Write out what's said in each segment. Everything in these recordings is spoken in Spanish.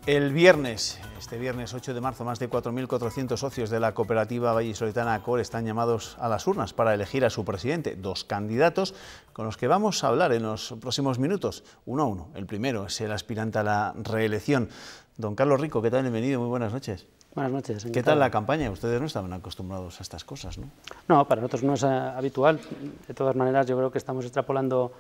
Este viernes 8 de marzo, más de 4.400 socios de la cooperativa vallisoletana ACOR están llamados a las urnas para elegir a su presidente. 2 candidatos con los que vamos a hablar en los próximos minutos, uno a uno. El primero es el aspirante a la reelección. Don Carlos Rico, ¿qué tal? Bienvenido, muy buenas noches. Buenas noches. ¿Qué tal la campaña? Ustedes no estaban acostumbrados a estas cosas, ¿no? No, para nosotros no es habitual. De todas maneras, yo creo que estamos extrapolando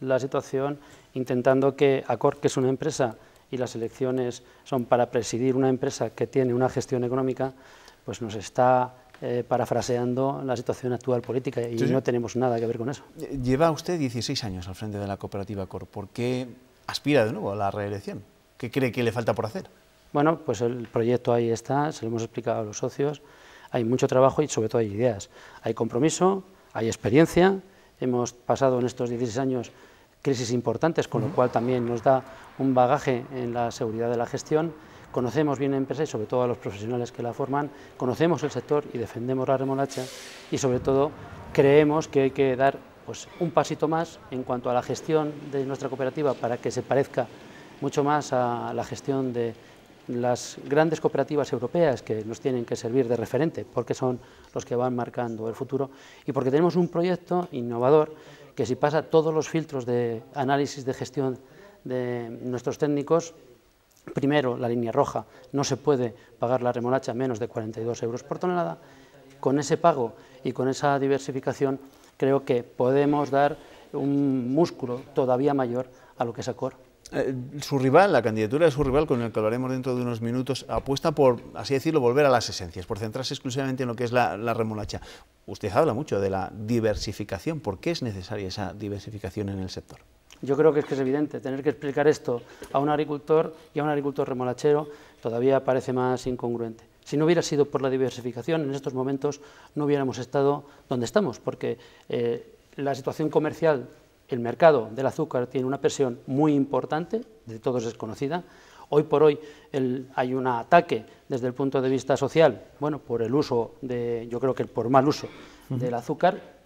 la situación, intentando que ACOR, que es una empresa, y las elecciones son para presidir una empresa que tiene una gestión económica, pues nos está parafraseando la situación actual política y no tenemos nada que ver con eso. Lleva usted 16 años al frente de la cooperativa ACOR. ¿Por qué aspira de nuevo a la reelección? ¿Qué cree que le falta por hacer? Bueno, pues el proyecto ahí está, se lo hemos explicado a los socios, hay mucho trabajo y sobre todo hay ideas. Hay compromiso, hay experiencia, hemos pasado en estos 16 años crisis importantes, con lo cual también nos da un bagaje en la seguridad de la gestión, conocemos bien la empresa y sobre todo a los profesionales que la forman, conocemos el sector y defendemos la remolacha y sobre todo creemos que hay que dar pues, un pasito más en cuanto a la gestión de nuestra cooperativa para que se parezca mucho más a la gestión de las grandes cooperativas europeas que nos tienen que servir de referente porque son los que van marcando el futuro y porque tenemos un proyecto innovador que si pasa todos los filtros de análisis de gestión de nuestros técnicos, primero la línea roja, no se puede pagar la remolacha menos de 42 euros por tonelada, con ese pago y con esa diversificación creo que podemos dar un músculo todavía mayor a lo que es ACOR. Su rival, la candidatura de su rival, con el que hablaremos dentro de unos minutos, apuesta por, así decirlo, volver a las esencias, por centrarse exclusivamente en lo que es la remolacha. Usted habla mucho de la diversificación. ¿Por qué es necesaria esa diversificación en el sector? Yo creo que es evidente, tener que explicar esto a un agricultor y a un agricultor remolachero todavía parece más incongruente. Si no hubiera sido por la diversificación, en estos momentos no hubiéramos estado donde estamos, porque la situación comercial, el mercado del azúcar tiene una presión muy importante, de todos es conocida. Hoy por hoy hay un ataque desde el punto de vista social, bueno, por el uso, yo creo que por mal uso del azúcar,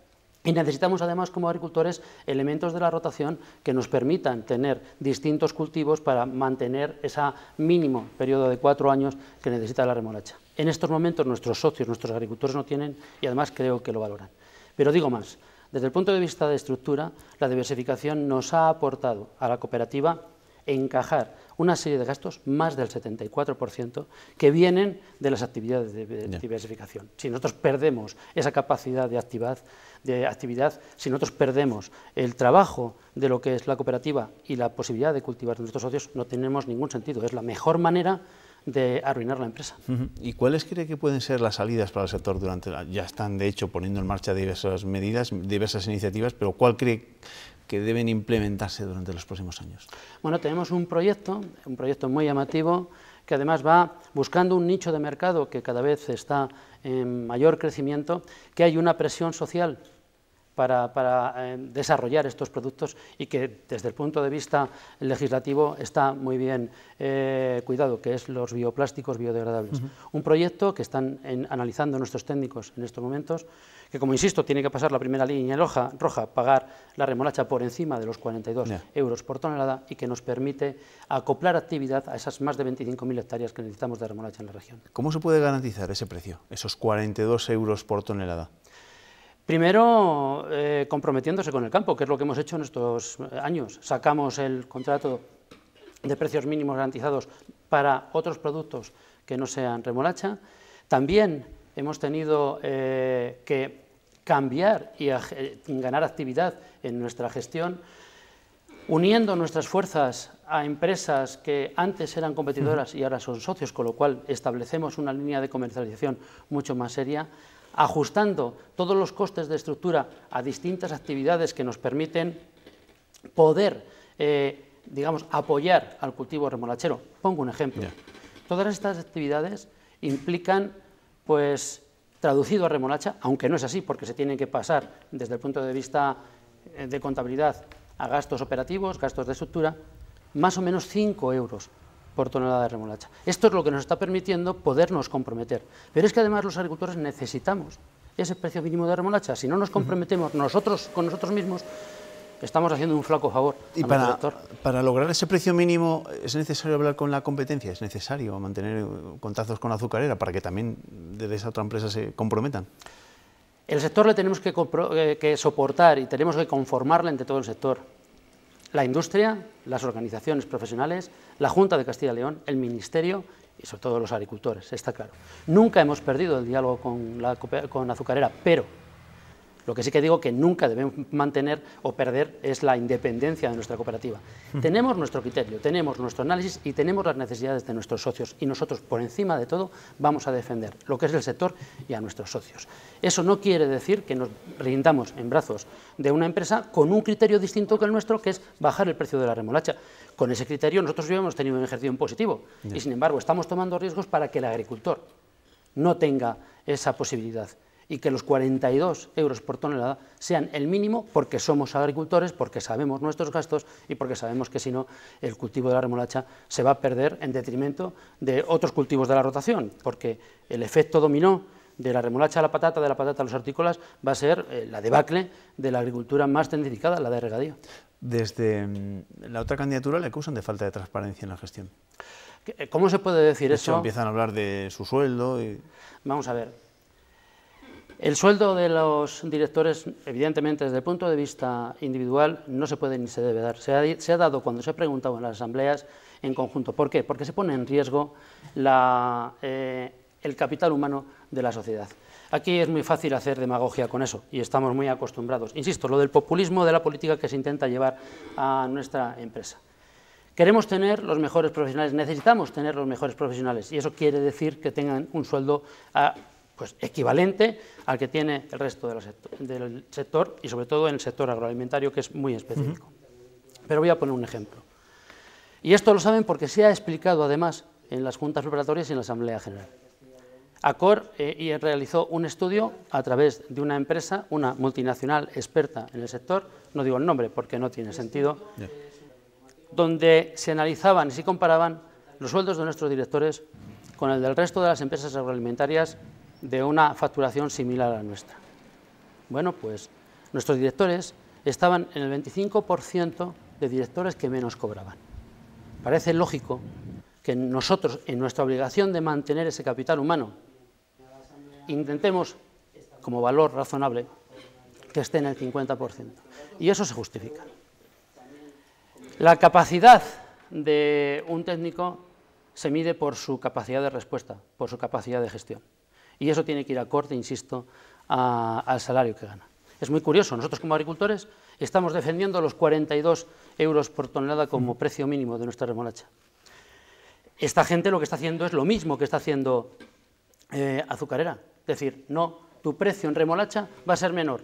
y necesitamos además como agricultores elementos de la rotación que nos permitan tener distintos cultivos para mantener ese mínimo periodo de 4 años que necesita la remolacha. En estos momentos nuestros socios, nuestros agricultores no tienen y además creo que lo valoran. Pero digo más. Desde el punto de vista de estructura, la diversificación nos ha aportado a la cooperativa encajar una serie de gastos, más del 74%, que vienen de las actividades de diversificación. Si nosotros perdemos esa capacidad de actividad, si nosotros perdemos el trabajo de lo que es la cooperativa y la posibilidad de cultivar nuestros socios, no tenemos ningún sentido. Es la mejor manera de arruinar la empresa. ¿Y cuáles cree que pueden ser las salidas para el sector ya están de hecho poniendo en marcha diversas medidas, diversas iniciativas, pero cuál cree que deben implementarse durante los próximos años? Bueno, tenemos un proyecto muy llamativo que además va buscando un nicho de mercado que cada vez está en mayor crecimiento, que hay una presión social para desarrollar estos productos y que desde el punto de vista legislativo está muy bien cuidado, que es los bioplásticos biodegradables. Un proyecto que están analizando nuestros técnicos en estos momentos, que como insisto tiene que pasar la primera línea roja, pagar la remolacha por encima de los 42 euros por tonelada y que nos permite acoplar actividad a esas más de 25.000 hectáreas que necesitamos de remolacha en la región. ¿Cómo se puede garantizar ese precio, esos 42 euros por tonelada? Primero, comprometiéndose con el campo, que es lo que hemos hecho en estos años. Sacamos el contrato de precios mínimos garantizados para otros productos que no sean remolacha. También hemos tenido que cambiar y ganar actividad en nuestra gestión, uniendo nuestras fuerzas a empresas que antes eran competidoras y ahora son socios, con lo cual establecemos una línea de comercialización mucho más seria, ajustando todos los costes de estructura a distintas actividades que nos permiten poder, digamos, apoyar al cultivo remolachero. Pongo un ejemplo. Todas estas actividades implican, pues, traducido a remolacha, aunque no es así, porque se tienen que pasar desde el punto de vista de contabilidad a gastos operativos, gastos de estructura, más o menos 5 euros por tonelada de remolacha. Esto es lo que nos está permitiendo podernos comprometer. Pero es que además los agricultores necesitamos ese precio mínimo de remolacha. Si no nos comprometemos nosotros con nosotros mismos, estamos haciendo un flaco favor a nuestro sector. Para lograr ese precio mínimo, ¿es necesario hablar con la competencia? ¿Es necesario mantener contactos con Azucarera para que también desde esa otra empresa se comprometan? El sector le tenemos que soportar y tenemos que conformarle entre todo el sector. La industria, las organizaciones profesionales, la Junta de Castilla y León, el Ministerio y sobre todo los agricultores, está claro. Nunca hemos perdido el diálogo con Azucarera, pero lo que sí que digo que nunca debemos mantener o perder es la independencia de nuestra cooperativa. Tenemos nuestro criterio, tenemos nuestro análisis y tenemos las necesidades de nuestros socios y nosotros, por encima de todo, vamos a defender lo que es el sector y a nuestros socios. Eso no quiere decir que nos rindamos en brazos de una empresa con un criterio distinto que el nuestro, que es bajar el precio de la remolacha. Con ese criterio nosotros ya hemos tenido un ejercicio en positivo y, sin embargo, estamos tomando riesgos para que el agricultor no tenga esa posibilidad y que los 42 euros por tonelada sean el mínimo, porque somos agricultores, porque sabemos nuestros gastos y porque sabemos que si no el cultivo de la remolacha se va a perder en detrimento de otros cultivos de la rotación, porque el efecto dominó de la remolacha a la patata, de la patata a los hortícolas, va a ser la debacle de la agricultura más tendificada, la de regadío. Desde la otra candidatura le acusan de falta de transparencia en la gestión. ¿Cómo se puede decir eso? Empiezan a hablar de su sueldo. Vamos a ver. El sueldo de los directores, evidentemente, desde el punto de vista individual, no se puede ni se debe dar. Se ha dado cuando se ha preguntado en las asambleas en conjunto. ¿Por qué? Porque se pone en riesgo el capital humano de la sociedad. Aquí es muy fácil hacer demagogia con eso y estamos muy acostumbrados. Insisto, lo del populismo de la política que se intenta llevar a nuestra empresa. Queremos tener los mejores profesionales, necesitamos tener los mejores profesionales y eso quiere decir que tengan un sueldo pues equivalente al que tiene el resto del sector y sobre todo en el sector agroalimentario, que es muy específico. Pero voy a poner un ejemplo. Y esto lo saben porque se ha explicado además en las juntas preparatorias y en la Asamblea General. Acor realizó un estudio a través de una empresa, una multinacional experta en el sector, no digo el nombre porque no tiene sentido, donde se analizaban y se comparaban los sueldos de nuestros directores con el del resto de las empresas agroalimentarias de una facturación similar a la nuestra. Bueno, pues nuestros directores estaban en el 25% de directores que menos cobraban. Parece lógico que nosotros, en nuestra obligación de mantener ese capital humano, intentemos, como valor razonable, que esté en el 50%. Y eso se justifica. La capacidad de un técnico se mide por su capacidad de respuesta, por su capacidad de gestión. Y eso tiene que ir acorde, insisto, al salario que gana. Es muy curioso, nosotros como agricultores estamos defendiendo los 42 euros por tonelada como precio mínimo de nuestra remolacha. Esta gente lo que está haciendo es lo mismo que está haciendo Azucarera. Es decir, no, tu precio en remolacha va a ser menor.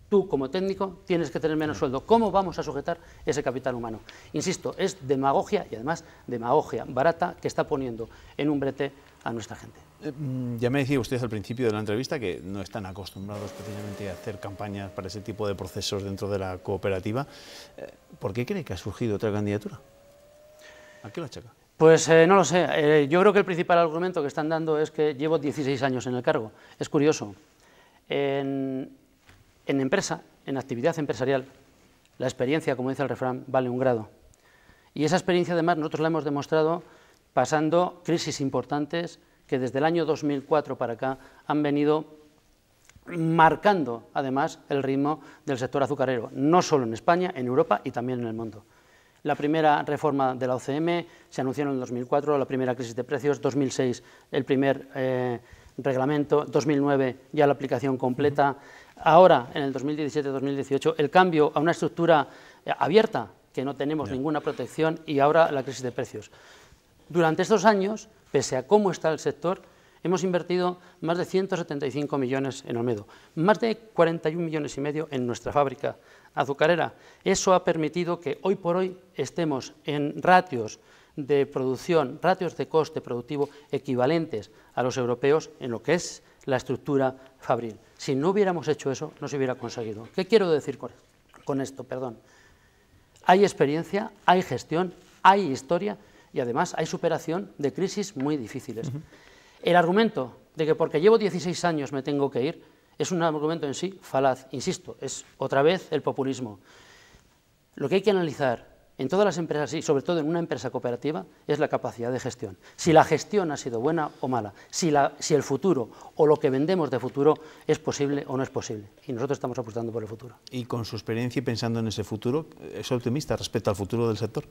Tú, como técnico, tienes que tener menos sueldo. ¿Cómo vamos a sujetar ese capital humano? Insisto, es demagogia y además demagogia barata que está poniendo en un brete a nuestra gente. Ya me decía usted al principio de la entrevista que no están acostumbrados precisamente a hacer campañas para ese tipo de procesos dentro de la cooperativa. ¿Por qué cree que ha surgido otra candidatura? ¿A qué lo achaca? Pues no lo sé. Yo creo que el principal argumento que están dando es que llevo 16 años en el cargo. Es curioso. En empresa, en actividad empresarial, la experiencia, como dice el refrán, vale un grado. Y esa experiencia, además, nosotros la hemos demostrado pasando crisis importantes que desde el año 2004 para acá han venido marcando, además, el ritmo del sector azucarero, no solo en España, en Europa y también en el mundo. La primera reforma de la OCM se anunció en el 2004, la primera crisis de precios, 2006 el primer reglamento, 2009 ya la aplicación completa, ahora en el 2017-2018 el cambio a una estructura abierta, que no tenemos ninguna protección, y ahora la crisis de precios. Durante estos años, pese a cómo está el sector, hemos invertido más de 175 millones en Olmedo, más de 41 millones y medio en nuestra fábrica azucarera. Eso ha permitido que hoy por hoy estemos en ratios de producción, ratios de coste productivo equivalentes a los europeos en lo que es la estructura fabril. Si no hubiéramos hecho eso, no se hubiera conseguido. ¿Qué quiero decir con esto? Perdón. Hay experiencia, hay gestión, hay historia y además hay superación de crisis muy difíciles. El argumento de que porque llevo 16 años me tengo que ir es un argumento en sí falaz, insisto, es otra vez el populismo. Lo que hay que analizar en todas las empresas y sobre todo en una empresa cooperativa es la capacidad de gestión. Si la gestión ha sido buena o mala, si el futuro o lo que vendemos de futuro es posible o no es posible. Y nosotros estamos apostando por el futuro. Y con su experiencia y pensando en ese futuro, ¿es optimista respecto al futuro del sector?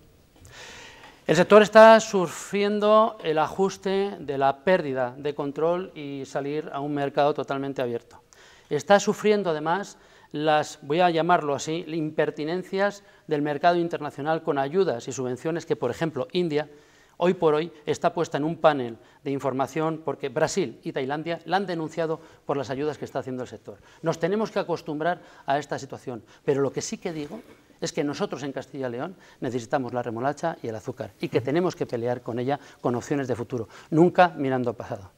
El sector está sufriendo el ajuste de la pérdida de control y salir a un mercado totalmente abierto. Está sufriendo además voy a llamarlo así, impertinencias del mercado internacional con ayudas y subvenciones que, por ejemplo, India, hoy por hoy, está puesta en un panel de información porque Brasil y Tailandia la han denunciado por las ayudas que está haciendo el sector. Nos tenemos que acostumbrar a esta situación, pero lo que sí que digo es que nosotros en Castilla y León necesitamos la remolacha y el azúcar y que tenemos que pelear con ella con opciones de futuro, nunca mirando al pasado.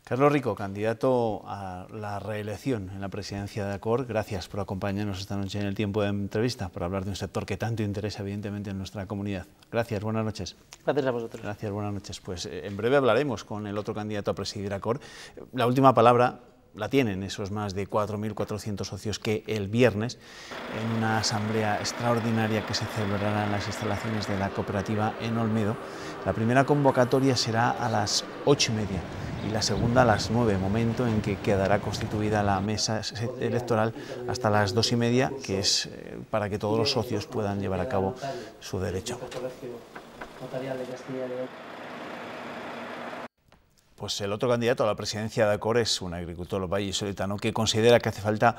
Carlos Rico, candidato a la reelección en la presidencia de Accor, gracias por acompañarnos esta noche en el tiempo de entrevista, por hablar de un sector que tanto interesa evidentemente en nuestra comunidad. Gracias, buenas noches. Gracias a vosotros. Gracias, buenas noches. Pues en breve hablaremos con el otro candidato a presidir Accor. La última palabra la tienen esos más de 4.400 socios que el viernes, en una asamblea extraordinaria que se celebrará en las instalaciones de la cooperativa en Olmedo, la primera convocatoria será a las 8:30 y la segunda a las 9, momento en que quedará constituida la mesa electoral hasta las 2:30, que es para que todos los socios puedan llevar a cabo su derecho a voto. Pues el otro candidato a la presidencia de Accor es un agricultor vallisoletano que considera que hace falta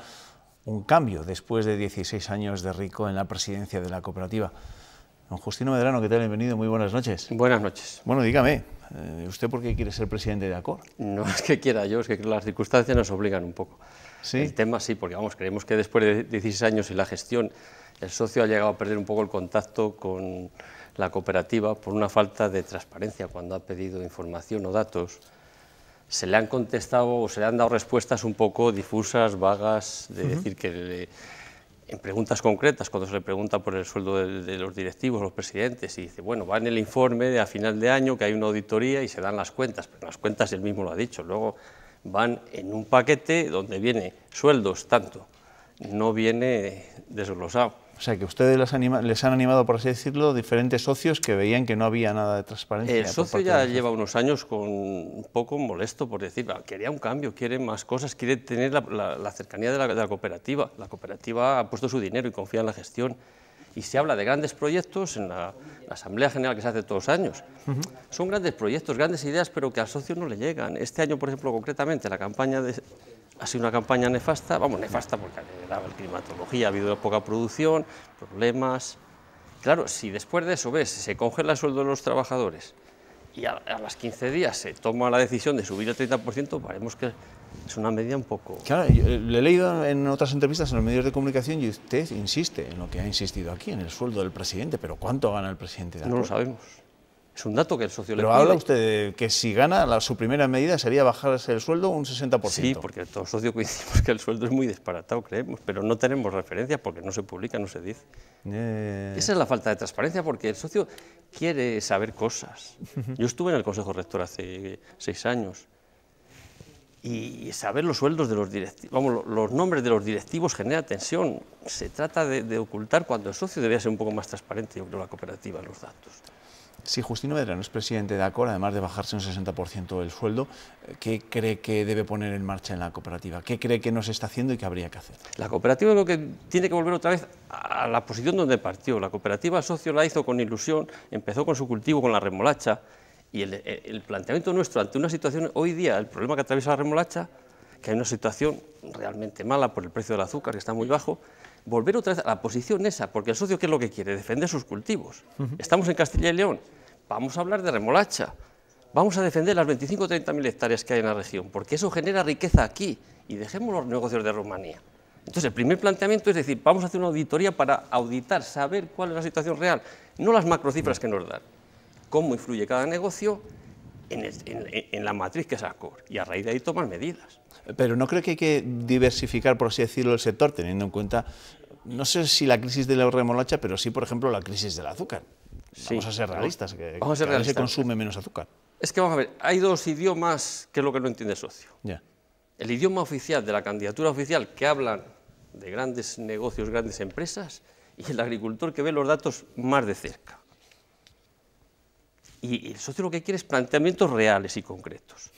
un cambio después de 16 años de Rico en la presidencia de la cooperativa. Don Justino Medrano, ¿qué tal? Bienvenido, muy buenas noches. Buenas noches. Bueno, dígame, ¿usted por qué quiere ser presidente de Accor? No es que quiera yo, es que las circunstancias nos obligan un poco. ¿Sí? El tema sí, porque vamos, creemos que después de 16 años en la gestión, el socio ha llegado a perder un poco el contacto con la cooperativa por una falta de transparencia cuando ha pedido información o datos. Se le han contestado o se le han dado respuestas un poco difusas, vagas, de decir que en preguntas concretas, cuando se le pregunta por el sueldo de los directivos, los presidentes, y dice, bueno, va en el informe de a final de año que hay una auditoría y se dan las cuentas, pero las cuentas él mismo lo ha dicho, luego van en un paquete donde viene sueldos tanto, no viene desglosado. O sea, que ustedes les han animado, por así decirlo, diferentes socios que veían que no había nada de transparencia. El socio ya lleva unos años con un poco molesto por decir, quería un cambio, quiere más cosas, quiere tener la cercanía de la cooperativa. La cooperativa ha puesto su dinero y confía en la gestión. Y se habla de grandes proyectos en la Asamblea General que se hace todos los años. Son grandes proyectos, grandes ideas, pero que al socio no le llegan. Este año, por ejemplo, concretamente, la campaña ha sido una campaña nefasta, vamos, nefasta porque ha dado la climatología, ha habido poca producción, problemas. Claro, si después de eso ves, se congela el sueldo de los trabajadores y a las 15 días se toma la decisión de subir el 30%, veremos que es una medida un poco... Claro, yo le he leído en otras entrevistas en los medios de comunicación y usted insiste en lo que ha insistido aquí, en el sueldo del presidente, pero ¿cuánto gana el presidente de Accor? No lo sabemos. Es un dato que el socio le pide. Pero habla usted de que si gana, su primera medida sería bajarse el sueldo un 60%. Sí, porque todos socios coincidimos que el sueldo es muy disparatado, creemos, pero no tenemos referencias porque no se publica, no se dice. Esa es la falta de transparencia, porque el socio quiere saber cosas. Yo estuve en el Consejo Rector hace 6 años y saber los sueldos de los directivos, vamos, los nombres de los directivos genera tensión. Se trata de ocultar cuando el socio debería ser un poco más transparente, yo creo, la cooperativa, los datos. Si Justino Medrano es presidente de Accor, además de bajarse un 60% el sueldo, ¿qué cree que debe poner en marcha en la cooperativa? ¿Qué cree que no se está haciendo y que habría que hacer? La cooperativa creo que tiene que volver otra vez a la posición donde partió. La cooperativa, el socio la hizo con ilusión, empezó con su cultivo, con la remolacha, y el planteamiento nuestro ante una situación, hoy día, el problema que atraviesa la remolacha, que hay una situación realmente mala por el precio del azúcar, que está muy bajo, volver otra vez a la posición esa, porque el socio, ¿qué es lo que quiere? Defender sus cultivos. Estamos en Castilla y León, vamos a hablar de remolacha, vamos a defender las 25 o 30.000 hectáreas que hay en la región, porque eso genera riqueza aquí, y dejemos los negocios de Rumanía. Entonces, el primer planteamiento es decir, vamos a hacer una auditoría para auditar, saber cuál es la situación real, no las macrocifras que nos dan, cómo influye cada negocio en la matriz que es Accor, y a raíz de ahí tomar medidas. Pero ¿no creo que hay que diversificar, por así decirlo, el sector, teniendo en cuenta, no sé si la crisis de la remolacha, pero sí, por ejemplo, la crisis del azúcar? Sí, vamos a ser realistas, que vamos a ser realistas. Se consume menos azúcar. Es que vamos a ver, hay dos idiomas que es lo que no entiende el socio. Ya. El idioma oficial de la candidatura oficial, que hablan de grandes negocios, grandes empresas, y el agricultor que ve los datos más de cerca. Y el socio lo que quiere es planteamientos reales y concretos.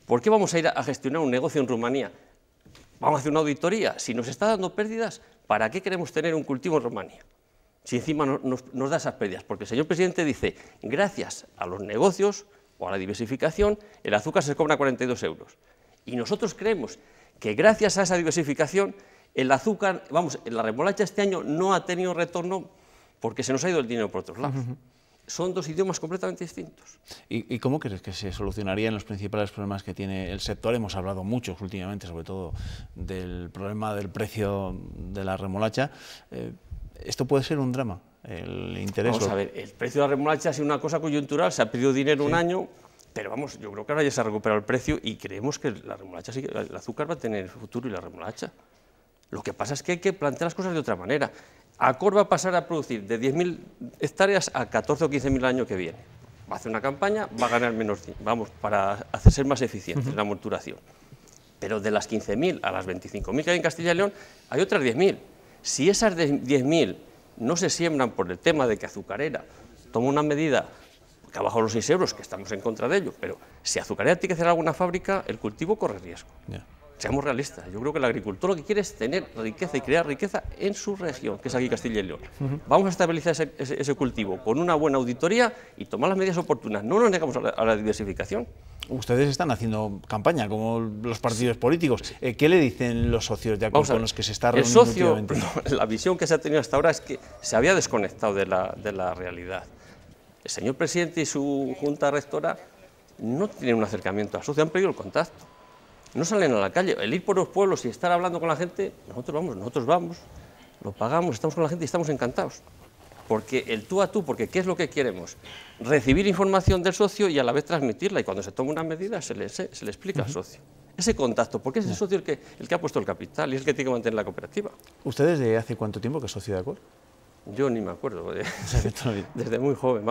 ¿Por qué vamos a ir a gestionar un negocio en Rumanía? Vamos a hacer una auditoría. Si nos está dando pérdidas, ¿para qué queremos tener un cultivo en Rumanía? Si encima nos da esas pérdidas. Porque el señor presidente dice, gracias a los negocios o a la diversificación, el azúcar se cobra 42 euros. Y nosotros creemos que gracias a esa diversificación, el azúcar, la remolacha este año no ha tenido retorno porque se nos ha ido el dinero por otros lados. Son dos idiomas completamente distintos. ¿Y cómo crees que se solucionarían los principales problemas que tiene el sector? Hemos hablado mucho últimamente, sobre todo, del problema del precio de la remolacha. ¿Esto puede ser un drama? El interés. Vamos a ver, el precio de la remolacha ha sido una cosa coyuntural, se ha perdido dinero un año, pero vamos, yo creo que ahora ya se ha recuperado el precio y creemos que la remolacha, el azúcar va a tener futuro y la remolacha. Lo que pasa es que hay que plantear las cosas de otra manera. Acor va a pasar a producir de 10.000 hectáreas a 14 o 15.000 el año que viene. Va a hacer una campaña, va a ganar menos, para ser más eficiente en la molturación. Pero de las 15.000 a las 25.000 que hay en Castilla y León, hay otras 10.000. Si esas 10.000 no se siembran por el tema de que Azucarera toma una medida que ha bajado los 6 euros, que estamos en contra de ello, pero si Azucarera tiene que hacer alguna fábrica, el cultivo corre riesgo. Seamos realistas, yo creo que el agricultor lo que quiere es tener riqueza y crear riqueza en su región, que es aquí Castilla y León. Vamos a estabilizar ese cultivo con una buena auditoría y tomar las medidas oportunas. No nos negamos a la diversificación. Ustedes están haciendo campaña, como los partidos políticos. ¿Qué le dicen los socios de Acor con los que se está reuniendo últimamente? La visión que se ha tenido hasta ahora es que se había desconectado de la realidad. El señor presidente y su junta rectora no tienen un acercamiento al socio, han perdido el contacto. No salen a la calle, el ir por los pueblos y estar hablando con la gente, nosotros vamos, lo pagamos, estamos con la gente y estamos encantados. Porque el tú a tú, porque ¿qué es lo que queremos? Recibir información del socio y a la vez transmitirla, y cuando se toma una medida se le explica al socio. Ese contacto, porque es el socio el que ha puesto el capital y es el que tiene que mantener la cooperativa. ¿Usted desde hace cuánto tiempo que es socio de Acor? Yo ni me acuerdo, desde muy joven,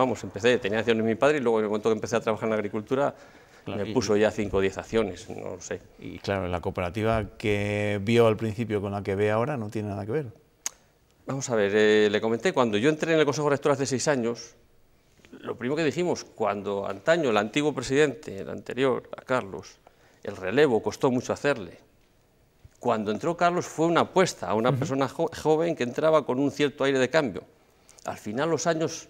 tenía acciones mi padre y luego en el momento que empecé a trabajar en la agricultura, me puso ya 5 o 10 acciones, no sé. Y claro, la cooperativa que vio al principio con la que ve ahora no tiene nada que ver. Vamos a ver, le comenté, cuando yo entré en el Consejo Rector hace 6 años, lo primero que dijimos, cuando antaño el antiguo presidente, el anterior, a Carlos, el relevo costó mucho hacerle. Cuando entró Carlos fue una apuesta a una persona joven que entraba con un cierto aire de cambio. Al final los años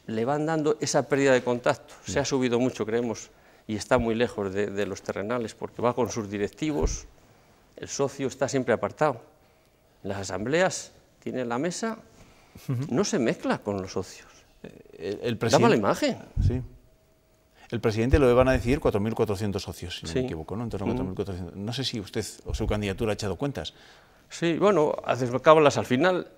le van dando esa pérdida de contacto. Se ha subido mucho, creemos, y está muy lejos de los terrenales, porque va con sus directivos, el socio está siempre apartado. En las asambleas tiene la mesa, no se mezcla con los socios. El presidente, da mala imagen. Sí. El presidente lo van a decidir 4.400 socios, si no me equivoco, ¿no? Entonces, 4.400. No sé si usted o su candidatura ha echado cuentas. Sí, bueno, haces cábalas al final,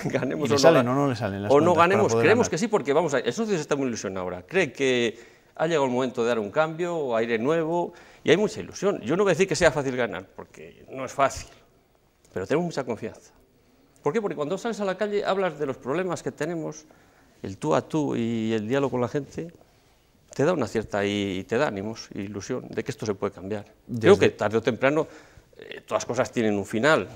ganemos ¿Y le salen o no le salen las o no cuentas ganemos, para creemos ganar? que sí, porque vamos, el socio está muy ilusionado ahora, cree que ha llegado el momento de dar un cambio, aire nuevo, y hay mucha ilusión. Yo no voy a decir que sea fácil ganar, porque no es fácil, pero tenemos mucha confianza. ¿Por qué? Porque cuando sales a la calle hablas de los problemas que tenemos, el tú a tú y el diálogo con la gente, te da una cierta y te da ánimos e ilusión de que esto se puede cambiar. Creo que tarde o temprano todas las cosas tienen un final.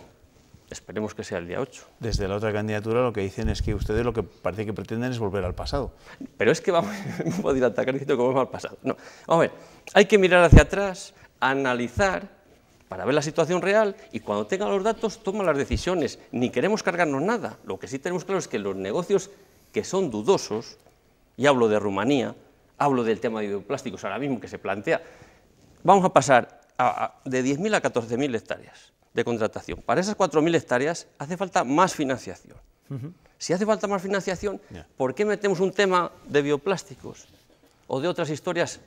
Esperemos que sea el día 8. Desde la otra candidatura lo que dicen es que ustedes lo que parece que pretenden es volver al pasado. Pero es que vamos, no puedo ir a atacar diciendo que volvemos al pasado. No. Vamos a ver, hay que mirar hacia atrás, analizar para ver la situación real y cuando tenga los datos toma las decisiones. Ni queremos cargarnos nada. Lo que sí tenemos claro es que los negocios que son dudosos, y hablo de Rumanía, hablo del tema de bioplásticos ahora mismo que se plantea, vamos a pasar de 10.000 a 14.000 hectáreas de contratación. Para esas 4.000 hectáreas hace falta más financiación. Si hace falta más financiación, ¿por qué metemos un tema de bioplásticos o de otras historias?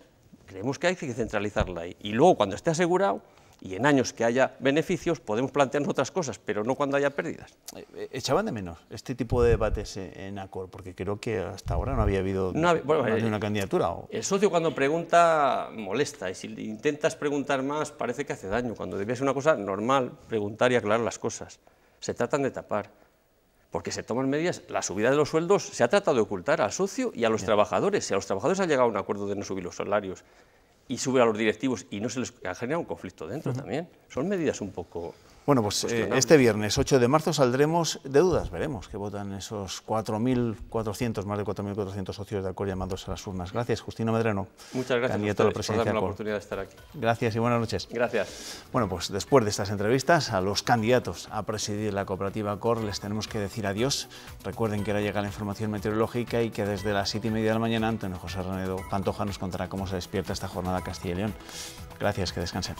Creemos que hay que centralizarla ahí. Y luego, cuando esté asegurado, y en años que haya beneficios, podemos plantearnos otras cosas, pero no cuando haya pérdidas. ¿Echaban de menos este tipo de debates en Acor? Porque creo que hasta ahora no había habido una candidatura. El socio cuando pregunta molesta, y si intentas preguntar más parece que hace daño, cuando debía ser una cosa normal, preguntar y aclarar las cosas. Se tratan de tapar, porque se toman medidas, la subida de los sueldos se ha tratado de ocultar al socio y a los trabajadores. Si a los trabajadores ha llegado a un acuerdo de no subir los salarios, y sube a los directivos y no se les ha generado un conflicto dentro también. Son medidas un poco Bueno, pues este viernes 8 de marzo saldremos de dudas, veremos qué votan esos 4.400, más de 4.400 socios de ACOR llamados a las urnas. Gracias, Justino Medrano. Muchas gracias candidato a la presidencia por darme de la ACOR. oportunidad de estar aquí. Gracias y buenas noches. Gracias. Bueno, pues después de estas entrevistas a los candidatos a presidir la cooperativa ACOR les tenemos que decir adiós. Recuerden que ahora llega la información meteorológica y que desde las 7:30 de la mañana Antonio José Renedo Pantoja nos contará cómo se despierta esta jornada Castilla y León. Gracias, que descansen.